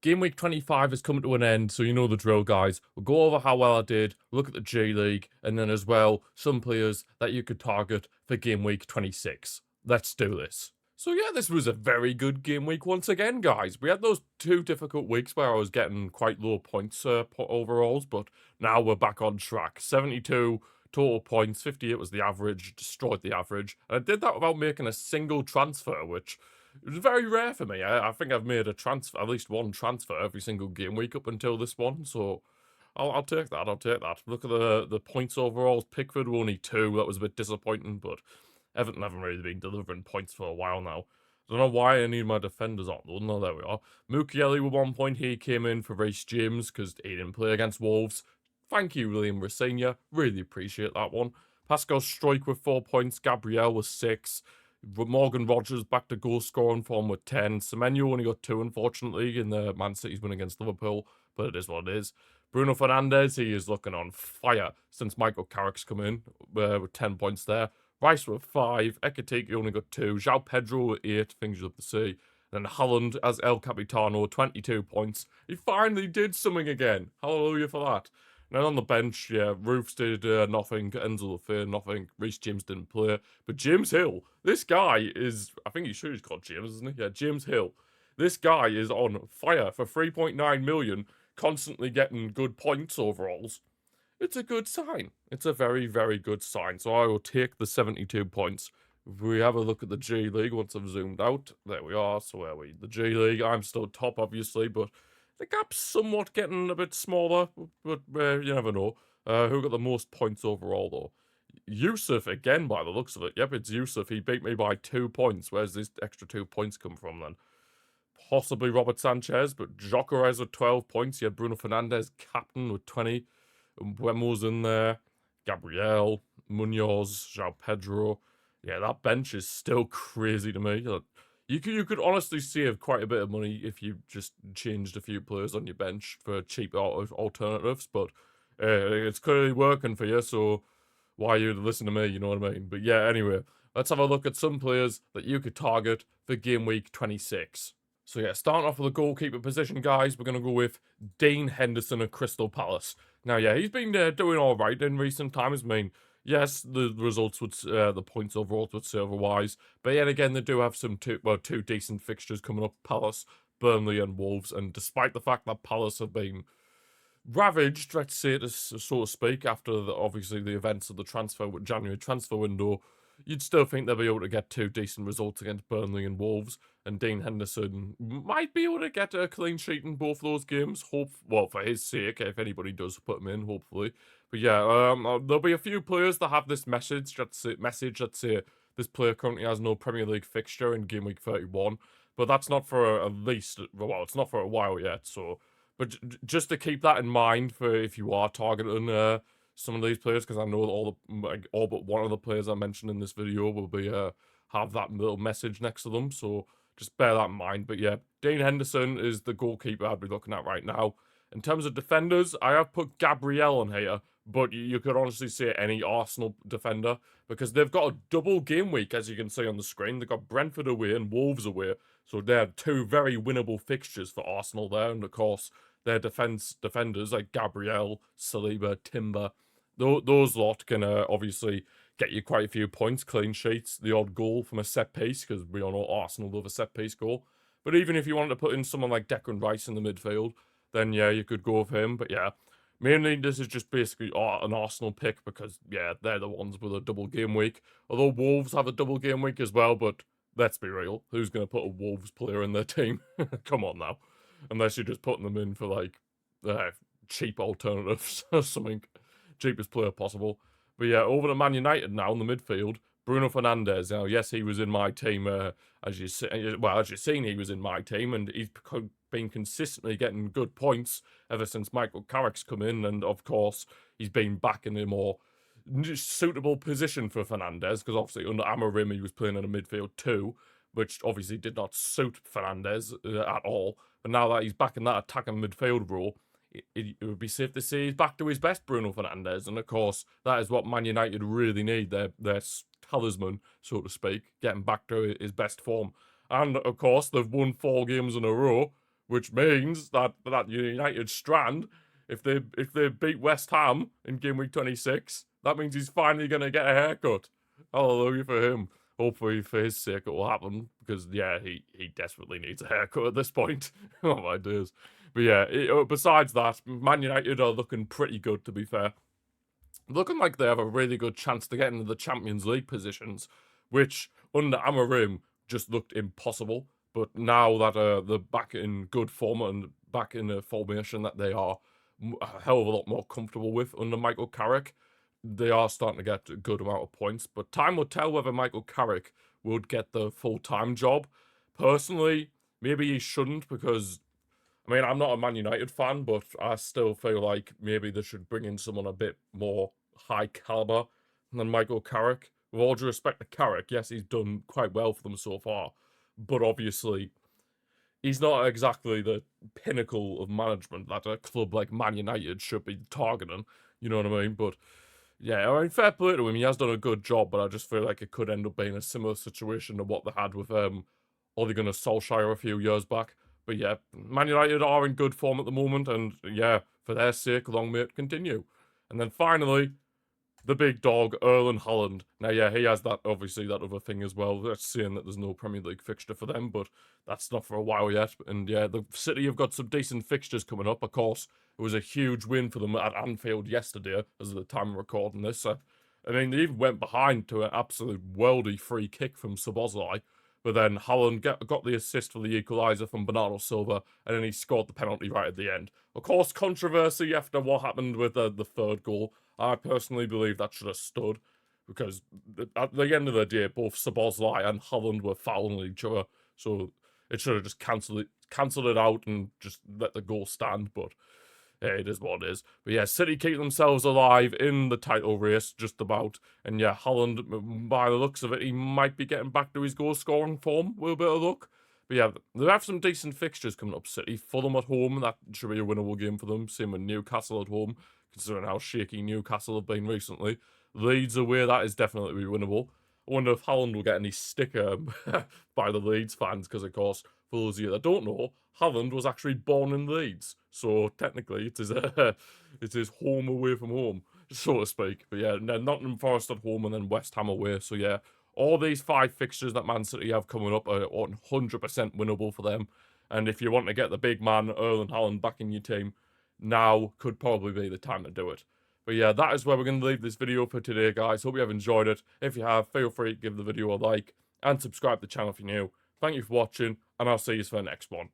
Game week 25 is coming to an end, so you know the drill, guys. We'll go over how well I did, look at the G League, and then as well, some players that you could target for game week 26. Let's do this. So yeah, this was a very good game week once again, guys. We had those two difficult weeks where I was getting quite low points overalls, but now we're back on track. 72 total points, 58 was the average, destroyed the average. And I did that without making a single transfer, which it was very rare for me. I think I've made a transfer, at least one transfer every single game week up until this one. So I'll take that. I'll take that. Look at the points overall. Pickford were only 2. That was a bit disappointing, but Everton haven't really been delivering points for a while now. Don't know why I need my defenders on though. No, there we are. Mukiele with 1 point. He came in for Reece James because he didn't play against Wolves. Thank you, William Rosenior. Really appreciate that one. Pascal Struijk with 4 points. Gabriel with 6. Morgan Rogers back to goal scoring form with 10. Semenyo only got 2, unfortunately, in the Man City's win against Liverpool, but it is what it is. Bruno Fernandes, he is looking on fire since Michael Carrick's come in with 10 points there. Rice with 5. Ekitike only got 2. João Pedro with 8. Things you love to see. Then Haaland as El Capitano, 22 points. He finally did something again. Hallelujah for that. And then on the bench, yeah, Roofs did nothing. Enzo Lafay, nothing. Reece James didn't play. But James Hill, this guy is, I think he's called James, isn't he? Yeah, James Hill. This guy is on fire for 3.9 million, constantly getting good points overalls. It's a good sign. It's a very, very good sign. So I will take the 72 points. If we have a look at the G League, once I've zoomed out, there we are. So where are we? The G League, I'm still top, obviously, but the gap's somewhat getting a bit smaller, but you never know. Who got the most points overall, though? Yusuf, again, by the looks of it. Yep, it's Yusuf. He beat me by 2 points. Where's these extra 2 points come from, then? Possibly Robert Sanchez, but Gyökeres with 12 points. You had Bruno Fernandes, captain, with 20. Buemo's in there. Gabriel, Munoz, João Pedro. Yeah, that bench is still crazy to me. You could honestly save quite a bit of money if you just changed a few players on your bench for cheap alternatives, but it's clearly working for you, so why you listen to me, you know what I mean? But yeah, anyway, let's have a look at some players that you could target for game week 26. So yeah, starting off with the goalkeeper position, guys, we're going to go with Dean Henderson at Crystal Palace. Now, yeah, he's been doing all right in recent times. I mean, yes, the results would, the points overall would say otherwise. But yet again, they do have some two decent fixtures coming up: Palace, Burnley, and Wolves. And despite the fact that Palace have been ravaged, let's say, so to speak, after obviously the events of the January transfer window, you'd still think they'll be able to get 2 decent results against Burnley and Wolves. And Dean Henderson might be able to get a clean sheet in both those games. Well, for his sake, if anybody does put him in, hopefully. But yeah, there'll be a few players that have this message that say this player currently has no Premier League fixture in game week 31. But that's not for it's not for a while yet. So, but just to keep that in mind for if you are targeting some of these players, because I know all but one of the players I mentioned in this video will be have that little message next to them. So just bear that in mind. But yeah, Dean Henderson is the goalkeeper I'd be looking at right now. In terms of defenders, I have put Gabriel on here, but you could honestly say any Arsenal defender, because they've got a double game week, as you can see on the screen. They've got Brentford away and Wolves away, so they're 2 very winnable fixtures for Arsenal there. And of course, their defenders like Gabriel, Saliba, Timber, those lot can obviously get you quite a few points, clean sheets, the odd goal from a set piece, because we all know Arsenal love a set piece goal. But even if you wanted to put in someone like Declan Rice in the midfield, then yeah, you could go with him. But yeah, mainly this is just basically an Arsenal pick, because yeah, they're the ones with a double game week. Although Wolves have a double game week as well, but let's be real, who's going to put a Wolves player in their team? Come on now. Unless you're just putting them in for like cheap alternatives or something. Cheapest player possible. But yeah, over to Man United now in the midfield. Bruno Fernandes. Now, yes, he was in my team. As you've seen, he was in my team, and he's been consistently getting good points ever since Michael Carrick's come in. And of course, he's been back in a more suitable position for Fernandes, because obviously under Amorim he was playing in a midfield too, which obviously did not suit Fernandes at all. But now that he's back in that attacking midfield role, it would be safe to say he's back to his best, Bruno Fernandes. And of course, that is what Man United really need, their talisman, so to speak, getting back to his best form. And of course, they've won 4 games in a row, which means that United strand, if they beat West Ham in game week 26, that means he's finally gonna get a haircut. Hallelujah for him. Hopefully for his sake it will happen, because yeah, he desperately needs a haircut at this point. Oh my days. But yeah, besides that, Man United are looking pretty good, to be fair. Looking like they have a really good chance to get into the Champions League positions, which under Amorim just looked impossible. But now that they're back in good form and back in a formation that they are a hell of a lot more comfortable with under Michael Carrick, they are starting to get a good amount of points. But time will tell whether Michael Carrick would get the full-time job. Personally, maybe he shouldn't, because I mean, I'm not a Man United fan, but I still feel like maybe they should bring in someone a bit more high caliber than Michael Carrick. With all due respect to Carrick, yes, he's done quite well for them so far, but obviously he's not exactly the pinnacle of management that a club like Man United should be targeting. You know what I mean? But yeah, I mean, fair play to him. He has done a good job, but I just feel like it could end up being a similar situation to what they had with Ole Gunnar Solskjaer a few years back. But yeah, Man United are in good form at the moment, and yeah, for their sake, long may it continue. And then finally, the big dog, Erling Haaland. Now, yeah, he has that, obviously, that other thing as well. That's saying that there's no Premier League fixture for them, but that's not for a while yet. And yeah, the City have got some decent fixtures coming up. Of course, it was a huge win for them at Anfield yesterday, as of the time of recording this. I mean, they even went behind to an absolute worldy free kick from Szoboszlai. But then Haaland got the assist for the equaliser from Bernardo Silva, and then he scored the penalty right at the end. Of course, controversy after what happened with the third goal. I personally believe that should have stood, because at the end of the day, both Szoboszlai and Haaland were fouling each other, so it should have just cancelled it out and just let the goal stand. But yeah, it is what it is. But yeah, City keep themselves alive in the title race, just about. And yeah, Haaland, by the looks of it, he might be getting back to his goal-scoring form with a bit of luck. But yeah, they have some decent fixtures coming up. City, Fulham at home, that should be a winnable game for them. Same with Newcastle at home, considering how shaky Newcastle have been recently. Leeds away, that is definitely winnable. I wonder if Haaland will get any sticker by the Leeds fans, because of course, for those of you that don't know, Haaland was actually born in Leeds, so technically it is it is home away from home, so to speak. But yeah, and then Nottingham Forest at home and then West Ham away. So yeah, all these 5 fixtures that Man City have coming up are 100% winnable for them. And if you want to get the big man Erling Haaland back in your team, now could probably be the time to do it. But yeah, that is where we're going to leave this video for today, guys. Hope you have enjoyed it. If you have, feel free to give the video a like and subscribe to the channel if you're new. Thank you for watching, and I'll see you for the next one.